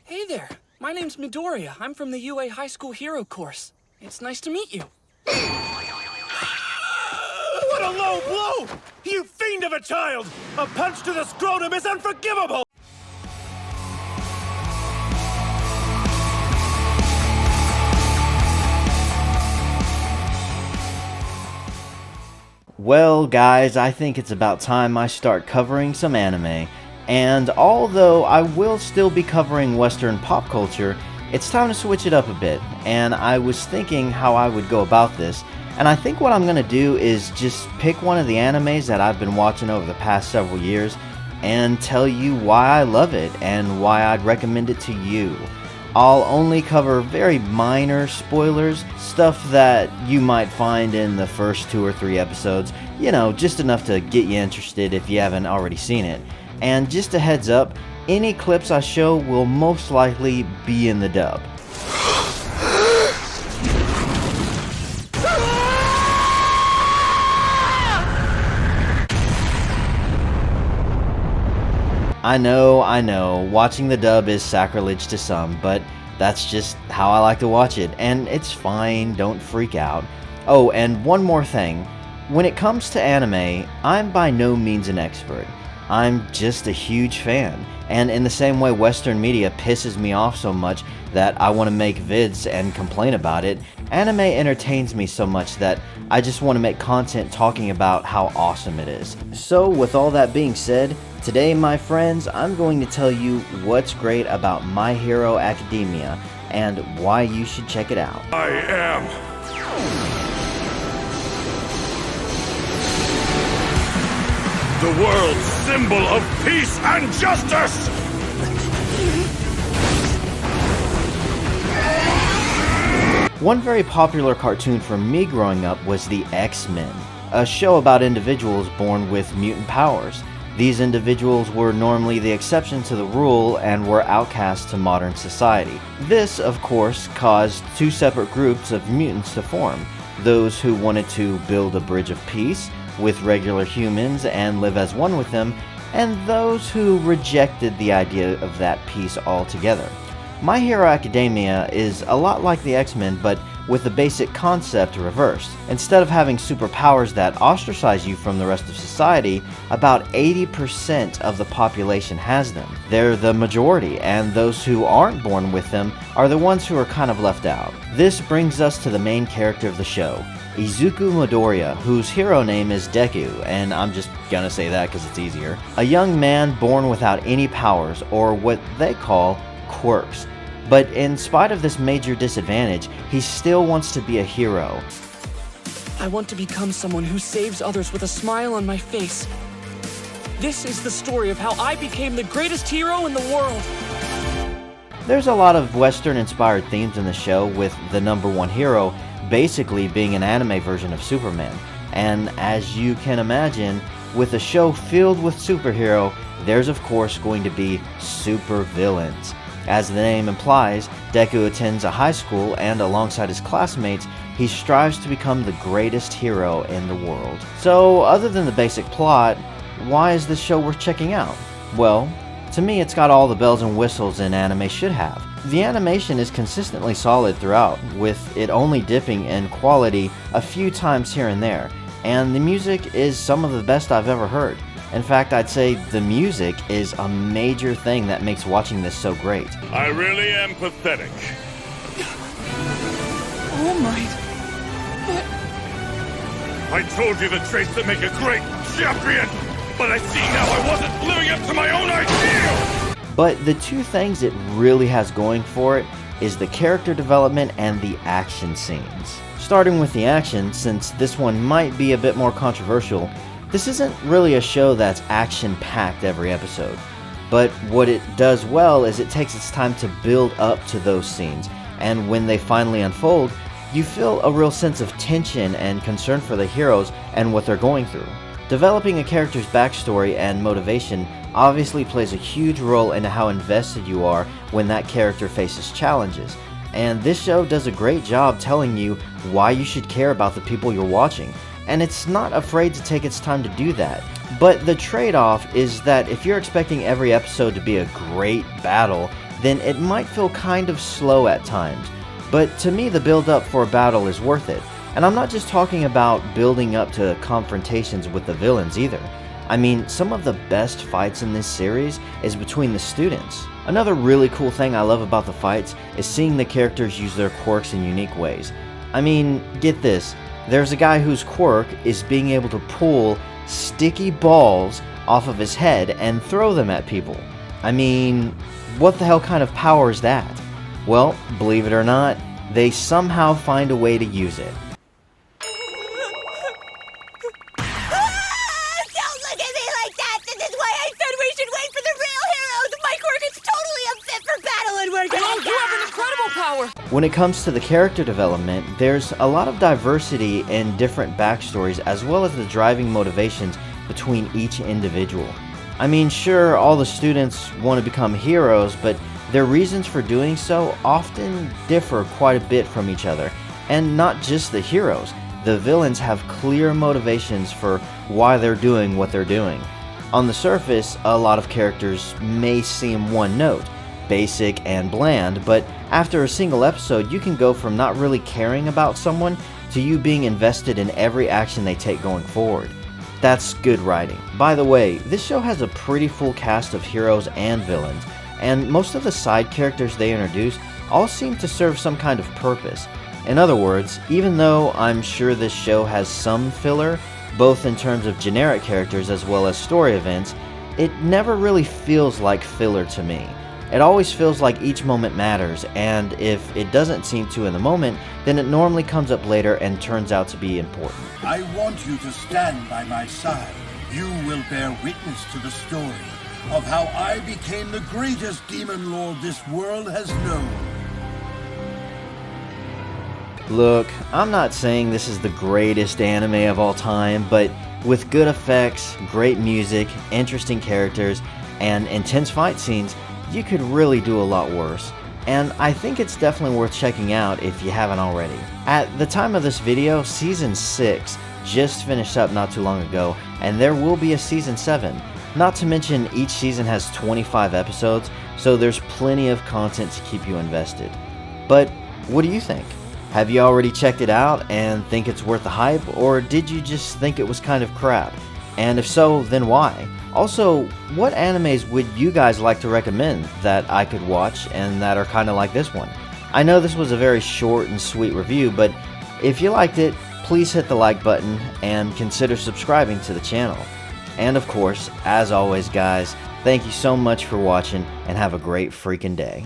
Hey there, my name's Midoriya. I'm from the UA High School Hero course. It's nice to meet you. What a low blow! You fiend of a child! A punch to the scrotum is unforgivable! Well guys, I think it's about time I start covering some anime, and although I will still be covering Western pop culture, it's time to switch it up a bit, and I was thinking how I would go about this, and I think what I'm going to do is just pick one of the animes that I've been watching over the past several years, and tell you why I love it, and why I'd recommend it to you. I'll only cover very minor spoilers, stuff that you might find in the first 2 or 3 episodes, you know, just enough to get you interested if you haven't already seen it. And just a heads up, any clips I show will most likely be in the dub. I know, watching the dub is sacrilege to some, but that's just how I like to watch it, and it's fine, don't freak out. Oh, and one more thing. When it comes to anime, I'm by no means an expert. I'm just a huge fan, and in the same way Western media pisses me off so much that I want to make vids and complain about it, anime entertains me so much that I just want to make content talking about how awesome it is. So with all that being said, today my friends, I'm going to tell you what's great about My Hero Academia and why you should check it out. I am the world's symbol of peace and justice! One very popular cartoon for me growing up was the X-Men, a show about individuals born with mutant powers. These individuals were normally the exception to the rule and were outcast to modern society. This, of course, caused 2 separate groups of mutants to form, those who wanted to build a bridge of peace with regular humans and live as one with them, and those who rejected the idea of that peace altogether. My Hero Academia is a lot like the X-Men, but with the basic concept reversed. Instead of having superpowers that ostracize you from the rest of society, about 80% of the population has them. They're the majority, and those who aren't born with them are the ones who are kind of left out. This brings us to the main character of the show, Izuku Midoriya, whose hero name is Deku, and I'm just gonna say that because it's easier. A young man born without any powers, or what they call quirks. But in spite of this major disadvantage, he still wants to be a hero. I want to become someone who saves others with a smile on my face. This is the story of how I became the greatest hero in the world. There's a lot of Western-inspired themes in the show, with the #1 hero basically being an anime version of Superman. And as you can imagine, with a show filled with superhero, there's of course going to be super villains. As the name implies, Deku attends a high school, and alongside his classmates, he strives to become the greatest hero in the world. So, other than the basic plot, why is this show worth checking out? Well, to me it's got all the bells and whistles an anime should have. The animation is consistently solid throughout, with it only dipping in quality a few times here and there, and the music is some of the best I've ever heard. In fact, I'd say the music is a major thing that makes watching this so great. I really am pathetic. Oh my... I told you the traits that make a great champion, but I see now I wasn't living up to my own ideal! But the 2 things it really has going for it is the character development and the action scenes. Starting with the action, since this one might be a bit more controversial, this isn't really a show that's action-packed every episode, but what it does well is it takes its time to build up to those scenes, and when they finally unfold, you feel a real sense of tension and concern for the heroes and what they're going through. Developing a character's backstory and motivation obviously plays a huge role into how invested you are when that character faces challenges, and this show does a great job telling you why you should care about the people you're watching, and it's not afraid to take its time to do that. But the trade-off is that if you're expecting every episode to be a great battle, then it might feel kind of slow at times. But to me, the build up for a battle is worth it. And I'm not just talking about building up to confrontations with the villains either. I mean, some of the best fights in this series is between the students. Another really cool thing I love about the fights is seeing the characters use their quirks in unique ways. I mean, get this, there's a guy whose quirk is being able to pull sticky balls off of his head and throw them at people. I mean, what the hell kind of power is that? Well, believe it or not, they somehow find a way to use it. Don't look at me like that! This is why I said we should wait for the real heroes! My quirk is totally unfit for battle and we're gonna You have an incredible power! When it comes to the character development, there's a lot of diversity in different backstories as well as the driving motivations between each individual. I mean, sure, all the students want to become heroes, but their reasons for doing so often differ quite a bit from each other. And not just the heroes. The villains have clear motivations for why they're doing what they're doing. On the surface, a lot of characters may seem one note, basic and bland, but after a single episode you can go from not really caring about someone to you being invested in every action they take going forward. That's good writing. By the way, this show has a pretty full cast of heroes and villains, and most of the side characters they introduce all seem to serve some kind of purpose. In other words, even though I'm sure this show has some filler, both in terms of generic characters as well as story events, it never really feels like filler to me. It always feels like each moment matters, and if it doesn't seem to in the moment, then it normally comes up later and turns out to be important. I want you to stand by my side. You will bear witness to the story of how I became the greatest demon lord this world has known. Look, I'm not saying this is the greatest anime of all time, but with good effects, great music, interesting characters, and intense fight scenes, you could really do a lot worse. And I think it's definitely worth checking out if you haven't already. At the time of this video, Season 6 just finished up not too long ago, and there will be a Season 7. Not to mention each season has 25 episodes, so there's plenty of content to keep you invested. But what do you think? Have you already checked it out and think it's worth the hype, or did you just think it was kind of crap? And if so, then why? Also, what animes would you guys like to recommend that I could watch and that are kind of like this one? I know this was a very short and sweet review, but if you liked it, please hit the like button and consider subscribing to the channel. And of course, as always guys, thank you so much for watching and have a great freaking day.